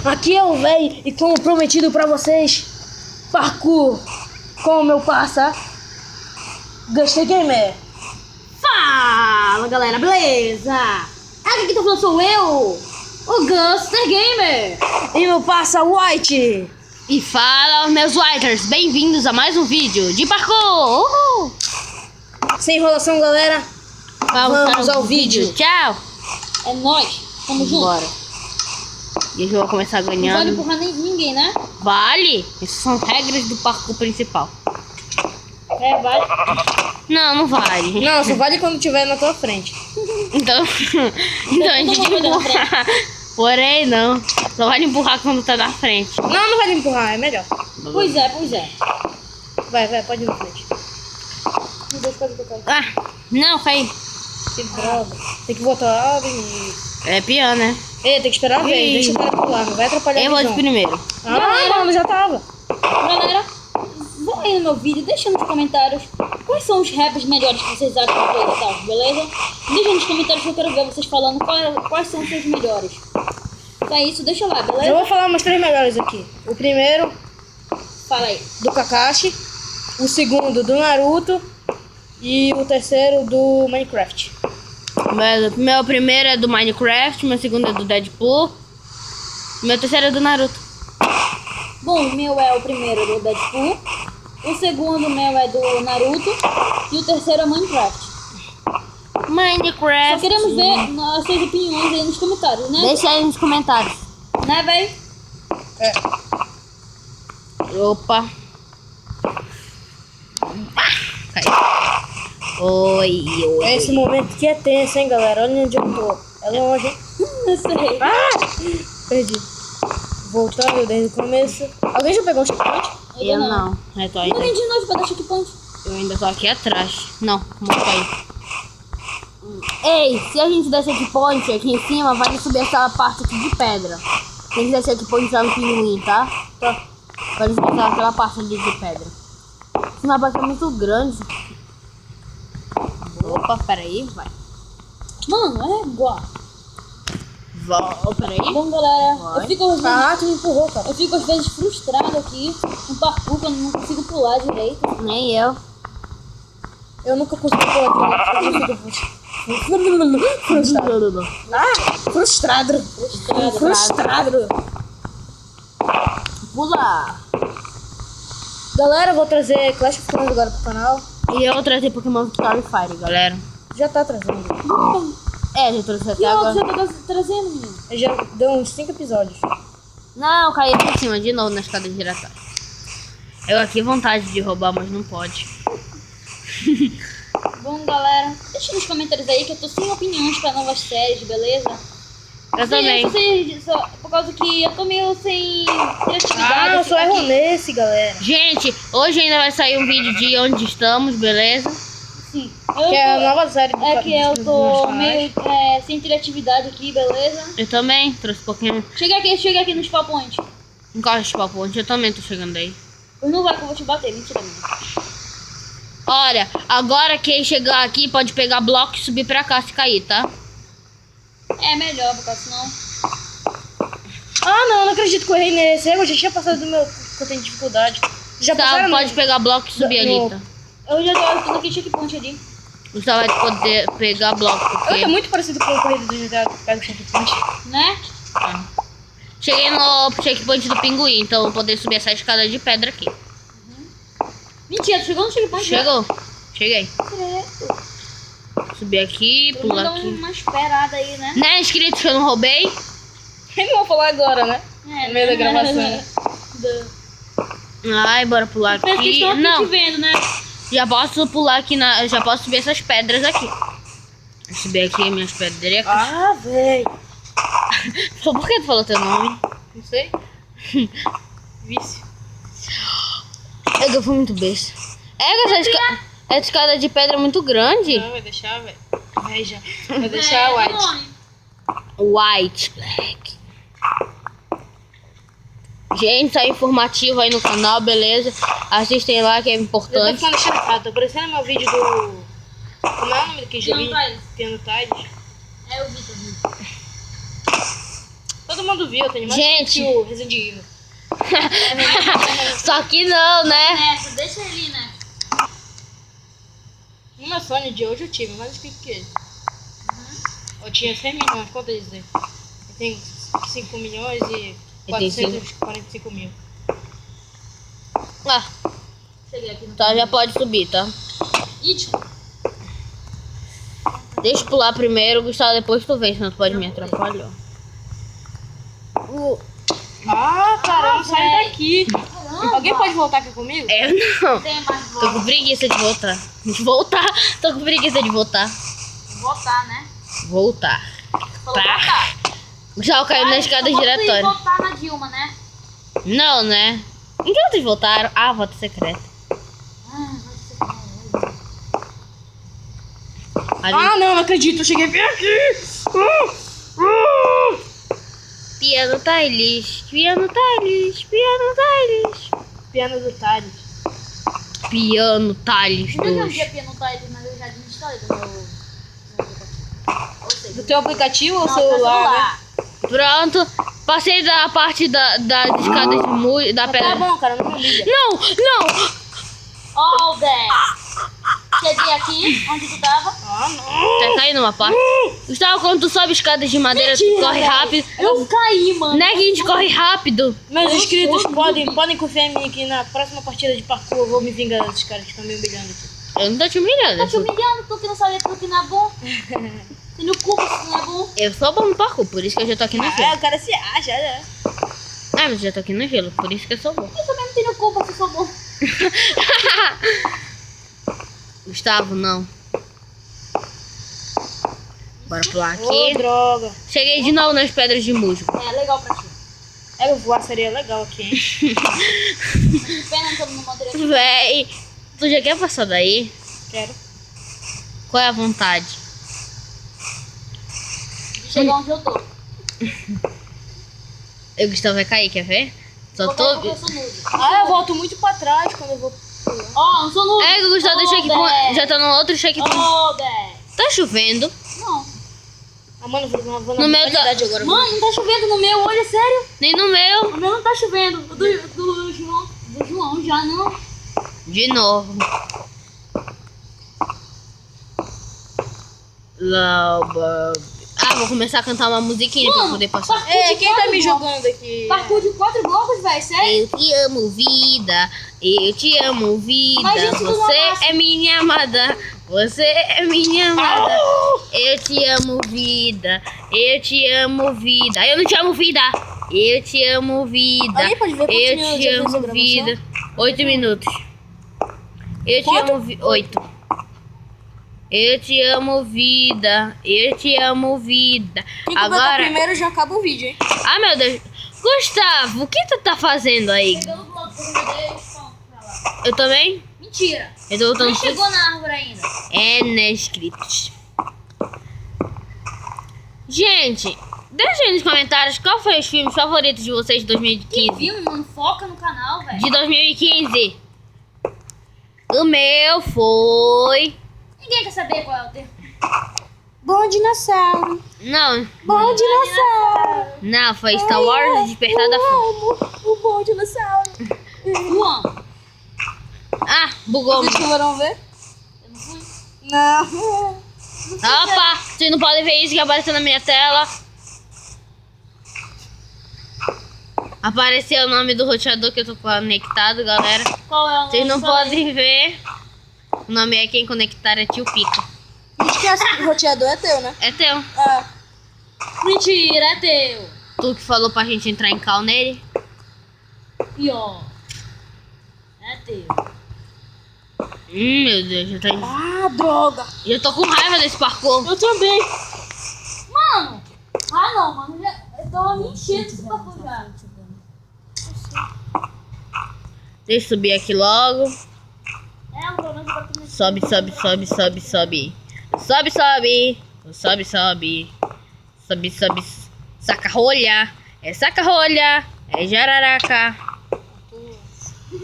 Aqui é o véi e como prometido pra vocês, parkour com o meu parça Guster Gamer. Fala galera, beleza? Aqui que tá falando sou eu, o Guster Gamer. E meu parça White. E fala meus Whiters, bem-vindos a mais um vídeo de parkour. Uhul. Sem enrolação, galera, vamos ao vídeo. Tchau. É nóis, tamo junto. Bora. E eu vou começar Não ganhando. vale empurrar ninguém, né? Vale? Essas são regras do parkour principal. É, vale. Não vale. Não, só vale quando tiver na tua frente. Então a gente Não vale na empurra. Porém, não. Só vale empurrar quando tá na frente. Não vale empurrar, é melhor. Pois é. Vai, pode ir na frente. Meu Deus, quase que eu caí. Ah, não, cai. Que droga. Tem que botar e... É pior, né? Ei, tem que esperar a vez, deixa o cara pular, não vai atrapalhar Eu a vou de visão. primeiro. Mano, já tava. Galera, vão aí no meu vídeo, deixa nos comentários quais são os raps melhores que vocês acham que eu tá, beleza? Deixa nos comentários que eu quero ver vocês falando quais são os seus melhores. Então é isso, deixa lá, Eu beleza? vou falar umas 3 melhores aqui. O primeiro, Fala aí. do Kakashi. O segundo, do Naruto. E o terceiro, do Minecraft. Meu primeiro é do Minecraft, meu segundo é do Deadpool. Meu terceiro é do Naruto. Bom, o meu é o primeiro do Deadpool. O segundo meu é do Naruto. E o terceiro é Minecraft. Minecraft. Só queremos ver as suas opiniões aí nos comentários, né? Deixa aí nos comentários. Né, véi? Opa. Caiu. Oi. É esse momento que é tenso, hein, galera? Olha onde eu tô. É longe, hein? Não sei. Perdi. Voltando desde o começo. Alguém já pegou o checkpoint? Eu não. Eu tô ainda. Não vem de novo pra dar checkpoint. Eu ainda tô aqui atrás. Não, vou cair. Ei, se a gente der checkpoint aqui em cima, vai subir essa parte aqui de pedra. Se a gente der checkpoint lá no pinguim, tá? Tá. Vai subir aquela parte ali de pedra. Esse mapa aqui é muito grande. Opa, peraí, vai. Mano, é igual. Peraí. Bom, galera, Vai. eu fico às vezes, Ah, tu me empurrou, cara. eu fico às vezes frustrado aqui no parkour, quando não consigo pular direito. Nem eu. Eu nunca consegui pular direito. Eu fico frustrado. Frustrado. Frustrado. Pula. Galera, eu vou trazer Clash of Clans agora pro canal. E eu vou trazer Pokémon Starfire, galera. Já tá trazendo. É, já trouxe Que até outro agora. você tá trazendo, menino? Eu já deu uns 5 episódios. Não, eu caí por cima de novo na escada giratória. Eu aqui vontade de roubar, mas não pode. Bom, galera, deixa nos comentários aí que eu tô sem opiniões pra novas séries, beleza? Eu também. Por causa que eu tô meio sem criatividade. Eu só aqui. erro nesse, galera. Gente, hoje ainda vai sair um vídeo de onde estamos, beleza? Sim. Que é a nova série do É que eu dos tô meus meio canais. sem criatividade aqui, beleza? Eu também trouxe Pokémon. Chega aqui no Spawn Point. Não corre de papo, eu também tô chegando aí. Pois não vai que eu vou te bater, mentira minha. Olha, agora quem chegar aqui pode pegar bloco e subir pra cá se cair, tá? É melhor, porque senão... Ah, não acredito que eu errei nesse. Eu já tinha passado do meu que eu tenho dificuldade. Já Gustavo passaram pode pegar bloco e subir ali, tá? Eu já tô naquele checkpoint ali. Gustavo vai poder pegar bloco, Eu porque... tô muito parecido com a corrida do GTA que pega o checkpoint. Né? Cheguei no checkpoint do pinguim, então eu vou poder subir essa escada de pedra aqui. Mentira, tu chegou no checkpoint? Chegou? Cheguei. Credo. Subir aqui, Vou pular dar aqui. uma esperada aí, né? Né, inscritos que eu não roubei? Eu não vou falar agora, né? No meio da gravação, né? Ai, bora pular Parece que aqui. estão aqui te Não, vendo, né? já posso pular aqui na... Já posso subir essas pedras aqui. Vou subir aqui minhas pedras. Ah, véi. Por que tu falou teu nome? Não sei. Vício. É que eu fui muito besta. Essa escada de pedra é muito grande. Não, vai deixar, velho. Vai deixar White. White, black. Gente, tá informativo aí no canal, beleza? Assistem lá que é Eu tô importante. ficando chateado. Tô parecendo meu vídeo do... Como é o nome daquele joguinho? Piano Tides. Piano Tides. É, eu vi também. Todo todo mundo viu, eu tenho mais Gente. que o Resident Evil. Só que não, né? Nessa, deixa ele, né? No meu sonho de hoje eu tive mais inscritos que ele. Eu tinha 100 milhões, quanto é isso aí? Eu tenho 5 milhões e Eu tenho 445 mil. Ah, Cheguei aqui no tá, já pode subir, tá? Ih, desculpa. Deixa eu pular primeiro, Gustavo, depois tu vem, senão tu pode me atrapalhar. Ah, caramba, sai véi. daqui. Alguém pode voltar aqui comigo? Eu não. Tem mais Tô voto. com preguiça de voltar. Tô com preguiça de voltar. Votar, né? Voltar. Falou Tá. votar. Gustavo caiu na escada Só falta tu ir giratória. votar na Dilma, né? Não, né? Em que vocês votaram? Ah, voto secreto. Ah, vai ser Ali. Ah, não acredito, eu cheguei bem aqui. Piano Tiles. Piano Tiles. Piano Tiles. Piano do Thales. Piano Tiles Ainda que um 2. dia Pia não tá aí, mas eu já desinstalei do meu aplicativo. Ou seja, Do teu aplicativo ou não, celular? Né? Pronto. Passei da parte da escada de da Tá pedra. bom, cara, não me liga. Não, não. Ó, o Dé. Cheguei aqui, onde tu tava. Ah, não. Tá caindo uma parte. Gustavo, quando tu sobe escadas de madeira, tu corre velho. rápido. Eu caí, mano. Não é que a gente corre rápido. Meus inscritos podem confiar em mim que na próxima partida de parkour eu vou me vingar desses caras que estão me humilhando aqui. Eu não tô te humilhando. Tá te humilhando, tu que não sabia tu que não é bom. Tendo culpa se não é bom. Eu sou bom no parkour, por isso que eu já tô aqui no gelo. o cara se acha, né? Ah, mas eu já tô aqui no gelo, por isso que eu sou bom. Eu também não tenho culpa se sou bom. Gustavo, não. Bora pular Ô, aqui. droga. Cheguei de novo nas pedras de musgo. É legal pra ti. É, voar seria legal aqui, hein? Que pena não todo mundo manter. Véi, tu já quer passar daí? Quero. Qual é a vontade? De chegar onde eu tô. O Gustavo vai cair, quer ver? Só Vou tô... cair porque eu sou nude. Ah, eu volto muito pra trás quando eu vou pular. Ó, não sou nude. É, o Gustavo deixa aqui com... Já tá no outro checkpoint. Ô, Dé. Tá chovendo. Não. Ah, mano, vou na No meu modalidade agora. Mano, não tá chovendo no meu olho, é sério. Nem no meu. O meu não tá chovendo. O do João. Do João já não. De novo. Ah, vou começar a cantar uma musiquinha pra Mano, poder passar. parkour É, de quem tá quatro me blocos. jogando aqui? Parkour de 4 blocos, velho, sério? Eu te amo, vida. Eu te amo, vida. Mas isso não Você é é minha amada. Você é minha amada. Eu te amo, vida. Eu te amo, vida. Eu não te amo, vida. Eu te amo, vida. Alguém pode ver quantos Eu minutos te já fez a amo, gravação? vida. 8 minutos. Eu te Quanto? amo, 8. Eu te amo, vida. Eu te amo, vida. Quem completar Agora. primeiro já acaba o vídeo, hein? Ah, meu Deus. Gustavo, o que tu tá fazendo aí? Pegando o bloco do meu Deus, pronto, pra lá. Eu também? Mentira. Eu tô Nem voltando. chegou na árvore ainda. É, né, inscritos. Gente, deixa aí nos comentários qual foi os filmes favoritos de vocês de Que 2015. filme, mano? Foca no canal, velho. De 2015. O meu foi... Ninguém quer saber qual é o termo. Bom dinossauro. Não, Bom dinossauro. não, foi Star Wars Despertar da Força. O bom dinossauro. Juan. Ah, bugou. Vocês foram ver? Eu não fui. Não. Opa, vocês não podem ver isso que apareceu na minha tela. Apareceu o nome do roteador que eu tô conectado, galera. Qual é o nome? Vocês não Fala aí. podem ver. O nome é Quem Conectar é Tio Pica. Não esquece que o roteador é teu, né? É teu. É. Mentira, é teu. Tu que falou pra gente entrar em cal nele. Pior. É teu. Meu Deus, Ah, droga. já tô com raiva desse parkour. Eu também. Mano. Ah, não, mano. Eu tô me enchendo desse papo já. Deixa eu subir aqui logo. É, o problema é que eu tô Sobe, sobe, sobe, sobe, sobe. Sobe, sobe. Sobe, sobe. Sobe, sobe. Saca rolha. É saca rolha. É jararaca.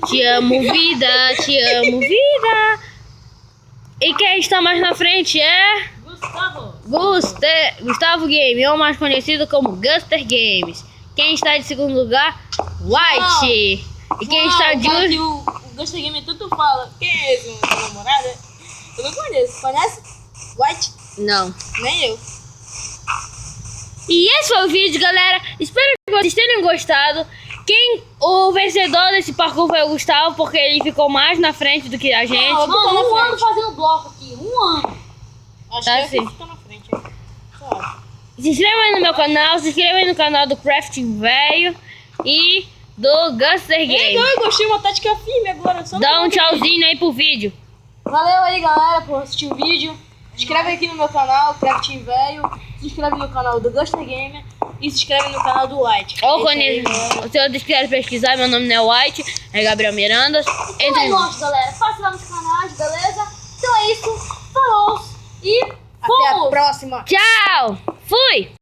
Te amo, vida. Te amo, vida. E quem está mais na frente é... Gustavo. Gustavo Game, ou mais conhecido como Guster Games. Quem está em segundo lugar? White. E quem está de último? O Guster Gamer tanto fala. Quem é esse, meu namorado? Eu não conheço. Conhece? White? Não. Nem eu. E esse foi o vídeo, galera. Espero que vocês tenham gostado. O vencedor desse parkour foi o Gustavo, porque ele ficou mais na frente do que a gente. Não, Mano, um ano fazendo bloco aqui. Um ano. Acho Tá que sim. fica na frente. Só. Se inscreva aí no meu canal, se inscreva aí no canal do Crafting Velho e do Guster Game. Eu gostei de uma tática firme agora. Só Dá um tchauzinho aí pro vídeo. Valeu aí, galera, por assistir o vídeo. Se inscreve aqui no meu canal, Crafting Velho. Se inscreve no canal do Guster Gamer. E se inscreve no canal do White. Ou É quando isso aí, galera. se vocês quiserem pesquisar, meu nome não é White, é Gabriel Miranda. Então é nóis, galera. Passa lá nos canais, beleza? Então é isso. Falou. E Até a fomos. próxima. Tchau! Fui!